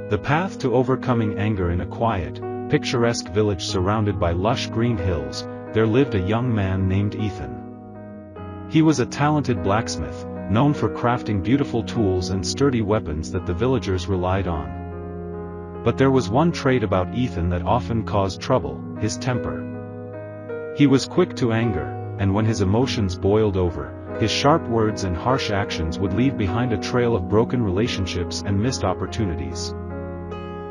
The path to overcoming anger. In a quiet, picturesque village surrounded by lush green hills, there lived a young man named Ethan. He was a talented blacksmith, known for crafting beautiful tools and sturdy weapons that the villagers relied on. But there was one trait about Ethan that often caused trouble: his temper. He was quick to anger, and when his emotions boiled over, his sharp words and harsh actions would leave behind a trail of broken relationships and missed opportunities.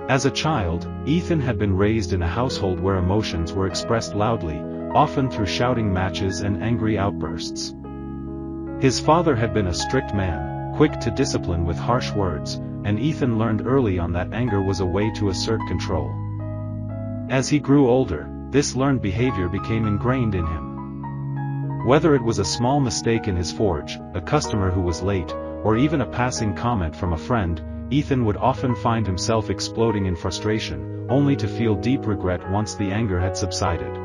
As a child, Ethan had been raised in a household where emotions were expressed loudly, often through shouting matches and angry outbursts. His father had been a strict man, quick to discipline with harsh words, and Ethan learned early on that anger was a way to assert control. As he grew older, this learned behavior became ingrained in him. Whether it was a small mistake in his forge, a customer who was late, or even a passing comment from a friend, Ethan would often find himself exploding in frustration, only to feel deep regret once the anger had subsided.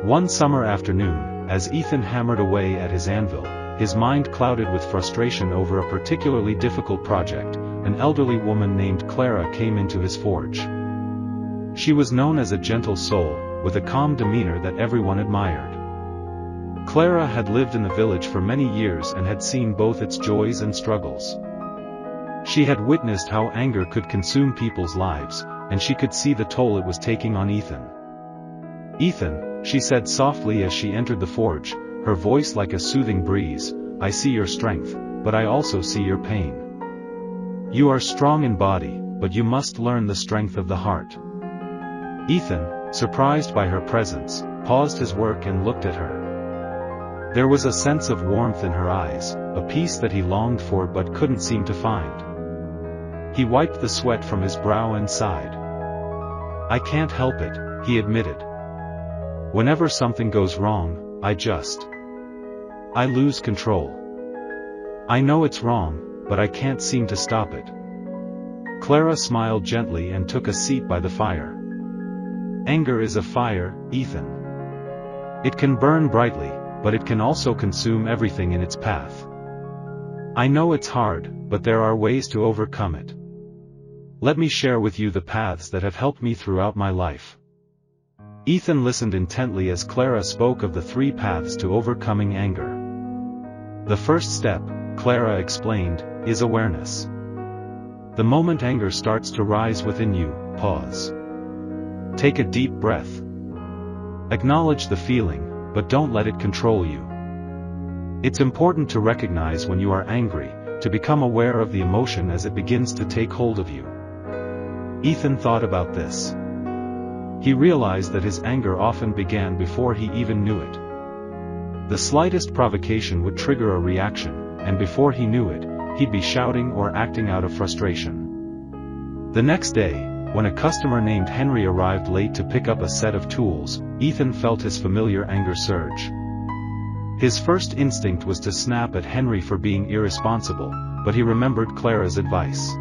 One summer afternoon, as Ethan hammered away at his anvil, his mind clouded with frustration over a particularly difficult project, an elderly woman named Clara came into his forge. She was known as a gentle soul, with a calm demeanor that everyone admired. Clara had lived in the village for many years and had seen both its joys and struggles. She had witnessed how anger could consume people's lives, and she could see the toll it was taking on Ethan. "Ethan," she said softly as she entered the forge, her voice like a soothing breeze, "I see your strength, but I also see your pain. You are strong in body, but you must learn the strength of the heart." Ethan, surprised by her presence, paused his work and looked at her. There was a sense of warmth in her eyes, a peace that he longed for but couldn't seem to find. He wiped the sweat from his brow and sighed. "I can't help it," he admitted. "Whenever something goes wrong, I lose control. I know it's wrong, but I can't seem to stop it." Clara smiled gently and took a seat by the fire. "Anger is a fire, Ethan. It can burn brightly, but it can also consume everything in its path. I know it's hard, but there are ways to overcome it. Let me share with you the paths that have helped me throughout my life." Ethan listened intently as Clara spoke of the 3 paths to overcoming anger. "The first step," Clara explained, "is awareness. The moment anger starts to rise within you, pause. Take a deep breath. Acknowledge the feeling, but don't let it control you. It's important to recognize when you are angry, to become aware of the emotion as it begins to take hold of you." Ethan thought about this. He realized that his anger often began before he even knew it. The slightest provocation would trigger a reaction, and before he knew it, he'd be shouting or acting out of frustration. The next day, when a customer named Henry arrived late to pick up a set of tools, Ethan felt his familiar anger surge. His first instinct was to snap at Henry for being irresponsible, but he remembered Clara's advice.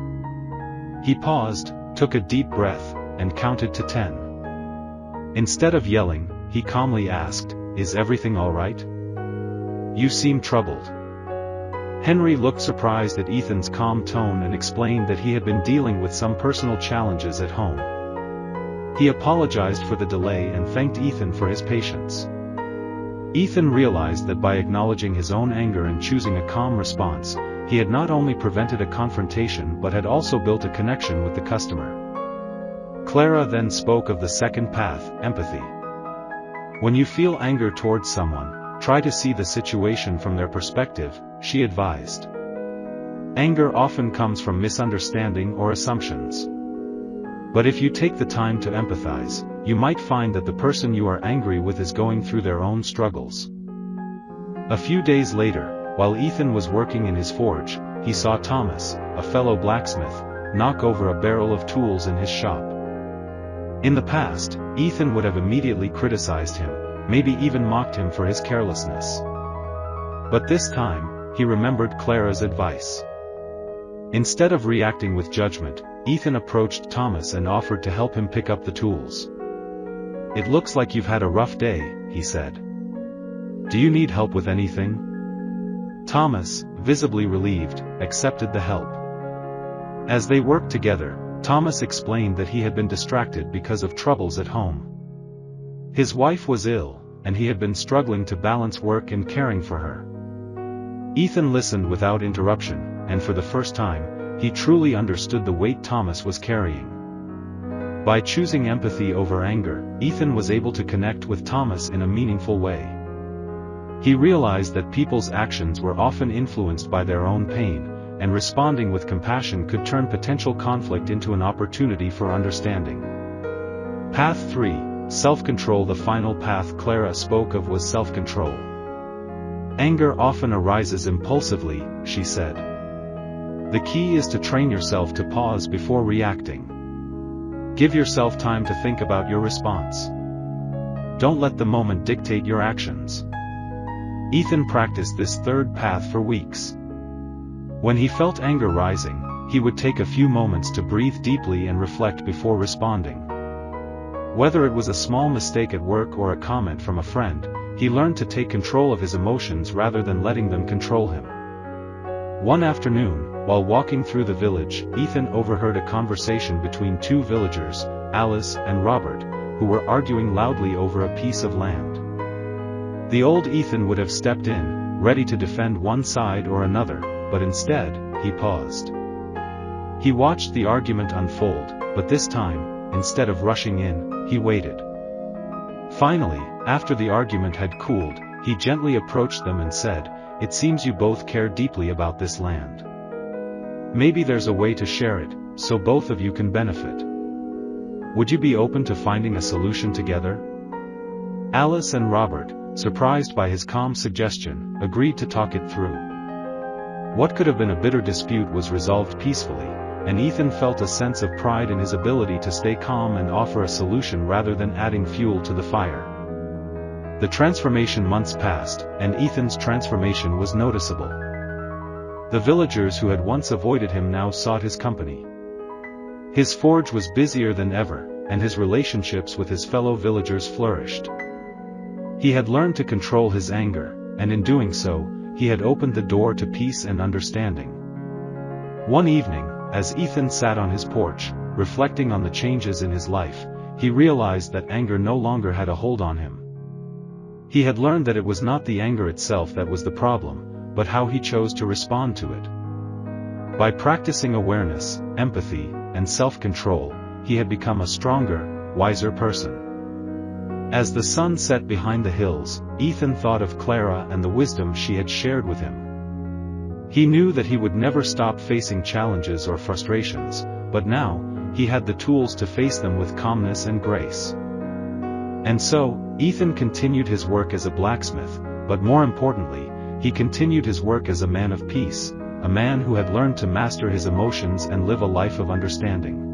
He paused, took a deep breath, and counted to 10. Instead of yelling, he calmly asked, "Is everything all right? You seem troubled." Henry looked surprised at Ethan's calm tone and explained that he had been dealing with some personal challenges at home. He apologized for the delay and thanked Ethan for his patience. Ethan realized that by acknowledging his own anger and choosing a calm response, he had not only prevented a confrontation but had also built a connection with the customer. Clara then spoke of the second path, empathy. "When you feel anger towards someone, try to see the situation from their perspective," she advised. Anger often comes from misunderstanding or assumptions. But if you take the time to empathize, you might find that the person you are angry with is going through their own struggles. A few days later, while Ethan was working in his forge, he saw Thomas, a fellow blacksmith, knock over a barrel of tools in his shop. In the past, Ethan would have immediately criticized him, maybe even mocked him for his carelessness. But this time, he remembered Clara's advice. Instead of reacting with judgment, Ethan approached Thomas and offered to help him pick up the tools. "It looks like you've had a rough day," he said. "Do you need help with anything?" Thomas, visibly relieved, accepted the help. As they worked together, Thomas explained that he had been distracted because of troubles at home. His wife was ill, and he had been struggling to balance work and caring for her. Ethan listened without interruption, and for the first time, he truly understood the weight Thomas was carrying. By choosing empathy over anger, Ethan was able to connect with Thomas in a meaningful way. He realized that people's actions were often influenced by their own pain, and responding with compassion could turn potential conflict into an opportunity for understanding. Path 3, Self-control. The final path Clara spoke of was self-control. Anger often arises impulsively, she said. The key is to train yourself to pause before reacting. Give yourself time to think about your response. Don't let the moment dictate your actions. Ethan practiced this third path for weeks. When he felt anger rising, he would take a few moments to breathe deeply and reflect before responding. Whether it was a small mistake at work or a comment from a friend, he learned to take control of his emotions rather than letting them control him. One afternoon, while walking through the village, Ethan overheard a conversation between two villagers, Alice and Robert, who were arguing loudly over a piece of land. The old Ethan would have stepped in, ready to defend one side or another, but instead, he paused. He watched the argument unfold, but this time, instead of rushing in, he waited. Finally, after the argument had cooled, he gently approached them and said, "It seems you both care deeply about this land. Maybe there's a way to share it, so both of you can benefit. Would you be open to finding a solution together?" Alice and Robert, surprised by his calm suggestion, agreed to talk it through. What could have been a bitter dispute was resolved peacefully, and Ethan felt a sense of pride in his ability to stay calm and offer a solution rather than adding fuel to the fire. The transformation months passed, and Ethan's transformation was noticeable. The villagers who had once avoided him now sought his company. His forge was busier than ever, and his relationships with his fellow villagers flourished. He had learned to control his anger, and in doing so, he had opened the door to peace and understanding. One evening, as Ethan sat on his porch, reflecting on the changes in his life, he realized that anger no longer had a hold on him. He had learned that it was not the anger itself that was the problem, but how he chose to respond to it. By practicing awareness, empathy, and self-control, he had become a stronger, wiser person. As the sun set behind the hills, Ethan thought of Clara and the wisdom she had shared with him. He knew that he would never stop facing challenges or frustrations, but now, he had the tools to face them with calmness and grace. And so, Ethan continued his work as a blacksmith, but more importantly, he continued his work as a man of peace, a man who had learned to master his emotions and live a life of understanding.